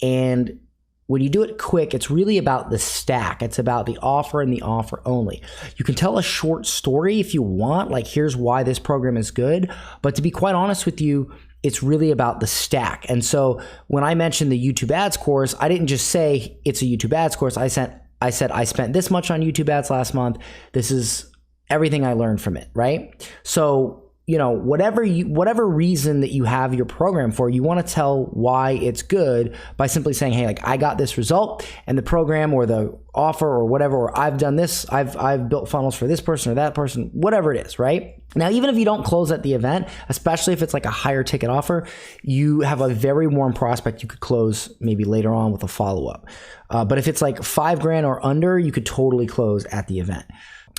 And when you do it quick, it's really about the stack. It's about the offer and the offer only. You can tell a short story if you want, like here's why this program is good. But to be quite honest with you, it's really about the stack. And so when I mentioned the YouTube ads course, I didn't just say it's a YouTube ads course. I said I spent this much on YouTube ads last month. This is everything I learned from it, right? So, whatever reason that you have your program for, you want to tell why it's good by simply saying, hey, like I got this result and the program or the offer or whatever, or I've done this, I've built funnels for this person or that person, whatever it is, right? Now, even if you don't close at the event, especially if it's like a higher ticket offer, you have a very warm prospect you could close maybe later on with a follow-up. But if it's like $5,000 or under, you could totally close at the event.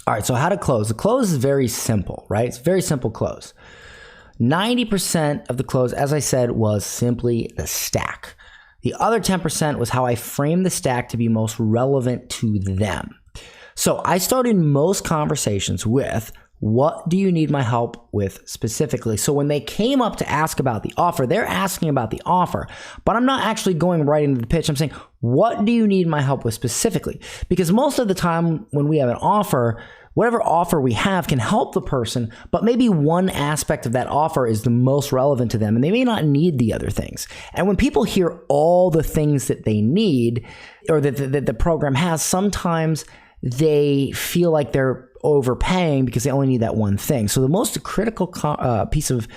All right, so how to close? The close is very simple, right? It's a very simple close. 90% of the close, as I said, was simply the stack. The other 10% was how I framed the stack to be most relevant to them. So I started most conversations with, what do you need my help with specifically? So when they came up to ask about the offer, they're asking about the offer, but I'm not actually going right into the pitch. I'm saying, what do you need my help with specifically? Because most of the time when we have an offer, whatever offer we have can help the person, but maybe one aspect of that offer is the most relevant to them, and they may not need the other things. And when people hear all the things that they need or that the program has, sometimes they feel like they're overpaying because they only need that one thing. So the most critical piece of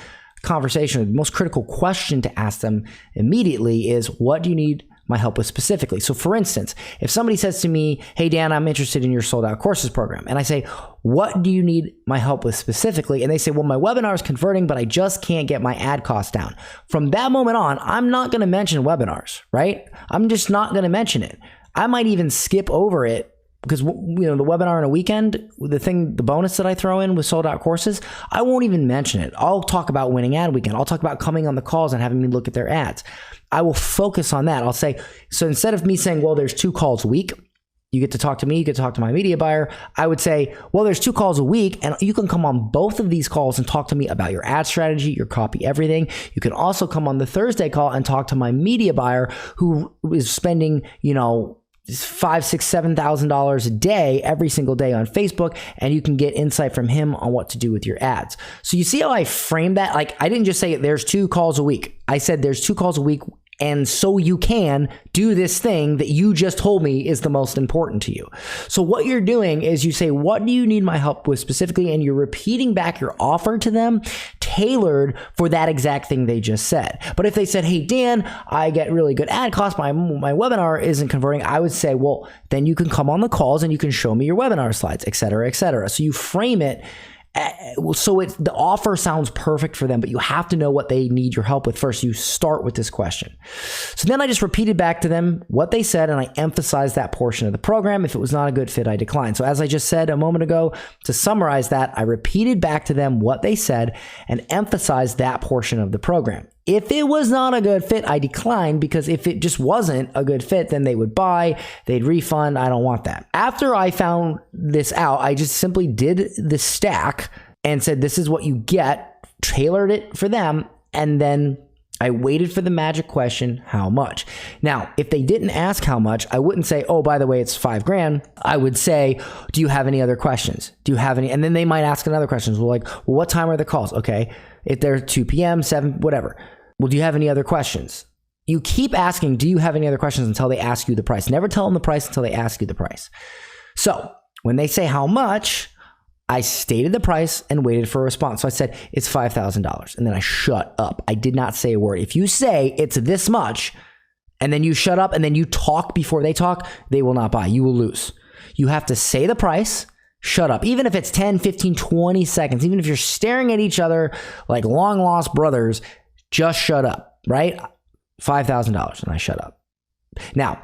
conversation, the most critical question to ask them immediately is, what do you need my help with specifically? So for instance, if somebody says to me, hey, Dan, I'm interested in your sold out courses program. And I say, what do you need my help with specifically? And they say, well, my webinar is converting, but I just can't get my ad costs down. From that moment on, I'm not going to mention webinars, right? I'm just not going to mention it. I might even skip over it because, the webinar in a weekend, the bonus that I throw in with sold out courses, I won't even mention it. I'll talk about winning ad weekend. I'll talk about coming on the calls and having me look at their ads. I will focus on that. I'll say, so instead of me saying, well, there's 2 calls a week, you get to talk to me, you get to talk to my media buyer, I would say, well, there's 2 calls a week and you can come on both of these calls and talk to me about your ad strategy, your copy, everything. You can also come on the Thursday call and talk to my media buyer who is spending, $5,000, $6,000, $7,000 a day every single day on Facebook, and you can get insight from him on what to do with your ads. So you see how I framed that? Like, I didn't just say there's 2 calls a week. I said there's 2 calls a week, and so you can do this thing that you just told me is the most important to you. So what you're doing is you say, what do you need my help with specifically? And you're repeating back your offer to them, tailored for that exact thing they just said. But if they said, hey, Dan, I get really good ad costs, my webinar isn't converting, I would say, well, then you can come on the calls and you can show me your webinar slides, et cetera, et cetera. So you frame it So the offer sounds perfect for them, but you have to know what they need your help with first. You start with this question. So then I just repeated back to them what they said, and I emphasized that portion of the program. If it was not a good fit, I declined. So as I just said a moment ago, to summarize that, I repeated back to them what they said and emphasized that portion of the program. If it was not a good fit, I declined, because if it just wasn't a good fit, then they would buy, they'd refund. I don't want that. After I found this out, I just simply did the stack and said, this is what you get, tailored it for them, and then I waited for the magic question, how much? Now, if they didn't ask how much, I wouldn't say, oh, by the way, it's $5,000. I would say, do you have any other questions? Do you have any? And then they might ask another question. Well, like, well, what time are the calls? Okay. If they're 2 p.m., 7, whatever. Well, do you have any other questions? You keep asking, do you have any other questions, until they ask you the price. Never tell them the price until they ask you the price. So when they say how much, I stated the price and waited for a response. So I said, it's $5,000. And then I shut up. I did not say a word. If you say it's this much, and then you shut up and then you talk before they talk, they will not buy. You will lose. You have to say the price, shut up. Even if it's 10, 15, 20 seconds, even if you're staring at each other like long lost brothers, just shut up, right? $5,000, and I shut up. Now,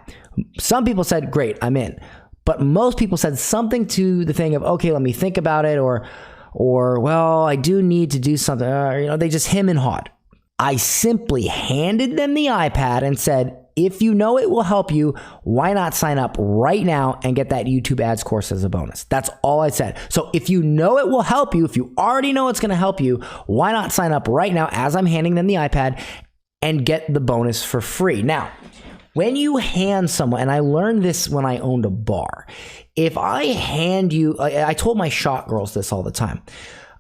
some people said, great, I'm in. But most people said something to the thing of, okay, let me think about it, or well, I do need to do something. They just hem and hawed. I simply handed them the iPad and said, if you know it will help you, why not sign up right now and get that YouTube ads course as a bonus? That's all I said. So if you know it will help you, if you already know it's going to help you, why not sign up right now as I'm handing them the iPad and get the bonus for free? Now, when you hand someone, and I learned this when I owned a bar, if I hand you, I told my shot girls this all the time.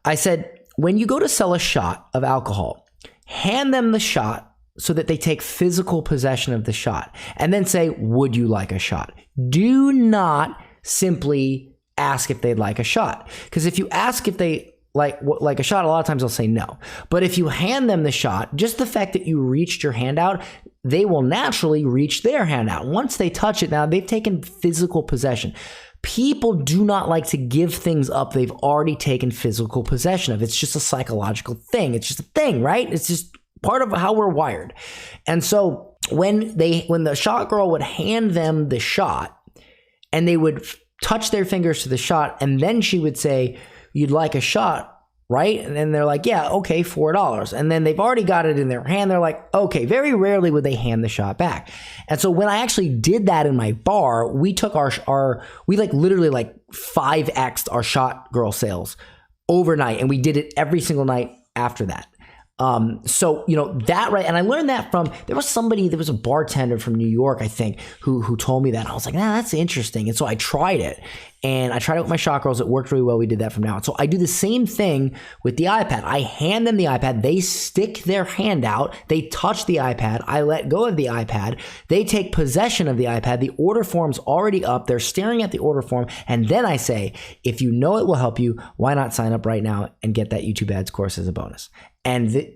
I said, when you go to sell a shot of alcohol, hand them the shot so that they take physical possession of the shot, and then say, would you like a shot? Do not simply ask if they'd like a shot. Because if you ask if they like a shot, a lot of times they'll say no. But if you hand them the shot, just the fact that you reached your hand out, they will naturally reach their hand out. Once they touch it, now they've taken physical possession. People do not like to give things up they've already taken physical possession of. It's just a psychological thing. It's just a thing, right? It's just part of how we're wired. And so when the shot girl would hand them the shot, and they would touch their fingers to the shot, and then she would say, you'd like a shot, right? And then they're like, yeah, okay, $4. And then they've already got it in their hand. They're like, okay. Very rarely would they hand the shot back. And so when I actually did that in my bar, we took we literally 5x'd our shot girl sales overnight. And we did it every single night after that. So, that, right. And I learned that there was a bartender from New York, I think, who told me that. And I was like, that's interesting. And so I tried it, and I tried it with my shot girls. It worked really well. We did that from now on. So I do the same thing with the iPad. I hand them the iPad. They stick their hand out. They touch the iPad. I let go of the iPad. They take possession of the iPad. The order form's already up. They're staring at the order form. And then I say, if you know it will help you, why not sign up right now and get that YouTube ads course as a bonus? And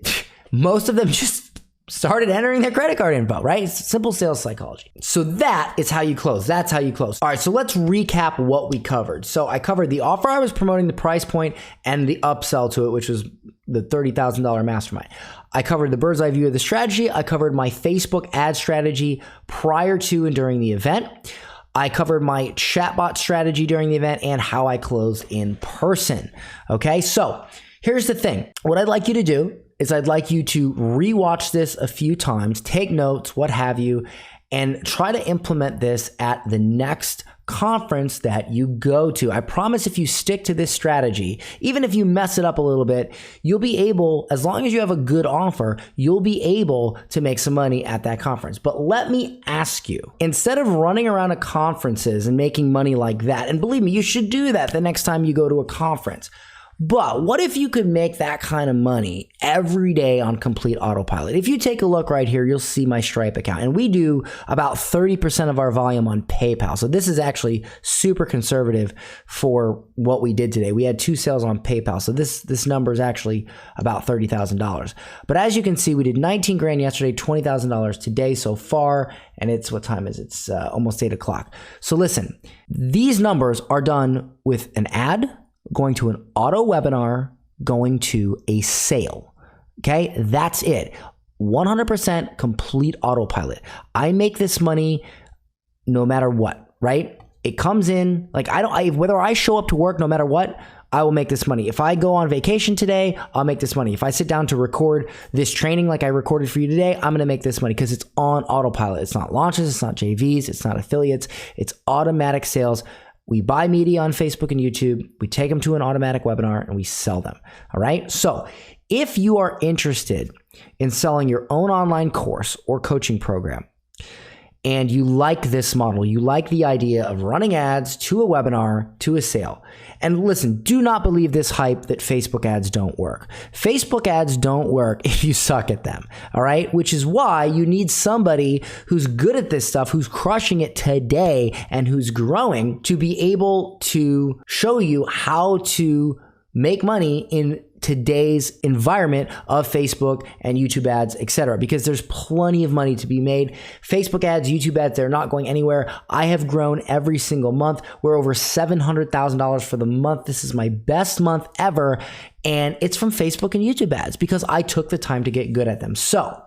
most of them just started entering their credit card info, right? It's simple sales psychology. So that is how you close. That's how you close. All right, so let's recap what we covered. So I covered the offer I was promoting, the price point, and the upsell to it, which was the $30,000 mastermind. I covered the bird's eye view of the strategy. I covered my Facebook ad strategy prior to and during the event. I covered my chatbot strategy during the event and how I close in person. Okay, so here's the thing. What I'd like you to do is I'd like you to rewatch this a few times, take notes, what have you, and try to implement this at the next conference that you go to. I promise if you stick to this strategy, even if you mess it up a little bit, you'll be able, as long as you have a good offer, you'll be able to make some money at that conference. But let me ask you, instead of running around at conferences and making money like that, and believe me, you should do that the next time you go to a conference. But what if you could make that kind of money every day on complete autopilot? If you take a look right here, you'll see my Stripe account. And we do about 30% of our volume on PayPal. So this is actually super conservative for what we did today. We had 2 sales on PayPal. So this number is actually about $30,000. But as you can see, we did 19 grand yesterday, $20,000 today so far. And it's, what time is it? It's almost 8 o'clock. So listen, these numbers are done with an ad, going to an auto webinar, going to a sale. Okay, that's it. 100% complete autopilot. I make this money no matter what, right? It comes in, like whether I show up to work no matter what, I will make this money. If I go on vacation today, I'll make this money. If I sit down to record this training like I recorded for you today, I'm gonna make this money because it's on autopilot. It's not launches, it's not JVs, it's not affiliates, it's automatic sales. We buy media on Facebook and YouTube, we take them to an automatic webinar, and we sell them, all right? So if you are interested in selling your own online course or coaching program, and you like this model, you like the idea of running ads to a webinar, to a sale. And listen, do not believe this hype that Facebook ads don't work. Facebook ads don't work if you suck at them, all right? Which is why you need somebody who's good at this stuff, who's crushing it today, and who's growing to be able to show you how to make money in today's environment of Facebook and YouTube ads, etc. Because there's plenty of money to be made. Facebook ads, YouTube ads, they're not going anywhere. I have grown every single month. We're over $700,000 for the month. This is my best month ever. And it's from Facebook and YouTube ads because I took the time to get good at them. So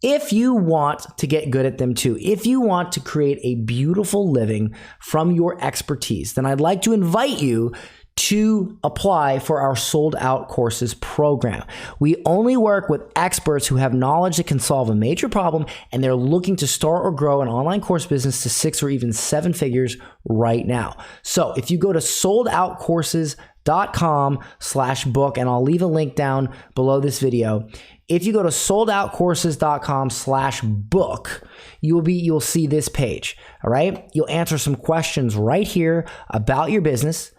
if you want to get good at them too, if you want to create a beautiful living from your expertise, then I'd like to invite you to apply for our sold out courses program. We only work with experts who have knowledge that can solve a major problem, and they're looking to start or grow an online course business to 6 or even 7 figures right now. So if you go to soldoutcourses.com/book, and I'll leave a link down below this video. If you go to soldoutcourses.com/book, you'll see this page. All right. You'll answer some questions right here about your business,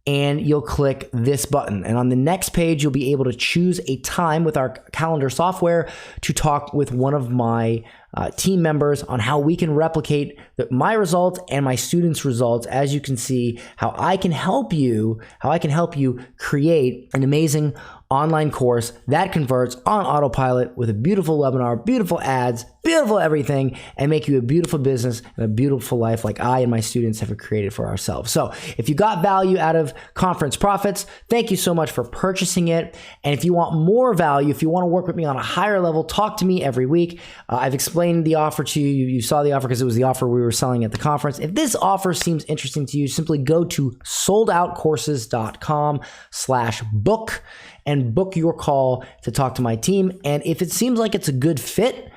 and you'll click this button. And on the next page, you'll be able to choose a time with our calendar software to talk with one of my team members on how we can replicate my results and my students' results. As you can see, how I can help you create an amazing online course that converts on autopilot with a beautiful webinar, beautiful ads, beautiful everything, and make you a beautiful business and a beautiful life like I and my students have created for ourselves. So if you got value out of Conference Profits, thank you so much for purchasing it. And if you want more value, if you want to work with me on a higher level, talk to me every week. I've explained the offer to you. You saw the offer because it was the offer we were selling at the conference. If this offer seems interesting to you, simply go to soldoutcourses.com/book and book your call to talk to my team. And if it seems like it's a good fit,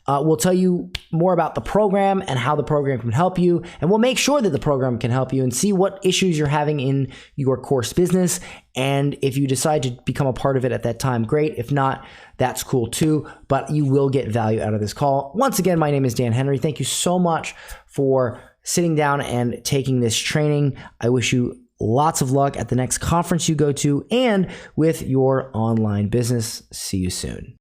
we'll tell you more about the program and how the program can help you. And we'll make sure that the program can help you and see what issues you're having in your course business. And if you decide to become a part of it at that time, great. If not, that's cool too. But you will get value out of this call. Once again, my name is Dan Henry. Thank you so much for sitting down and taking this training. I wish you lots of luck at the next conference you go to and with your online business. See you soon.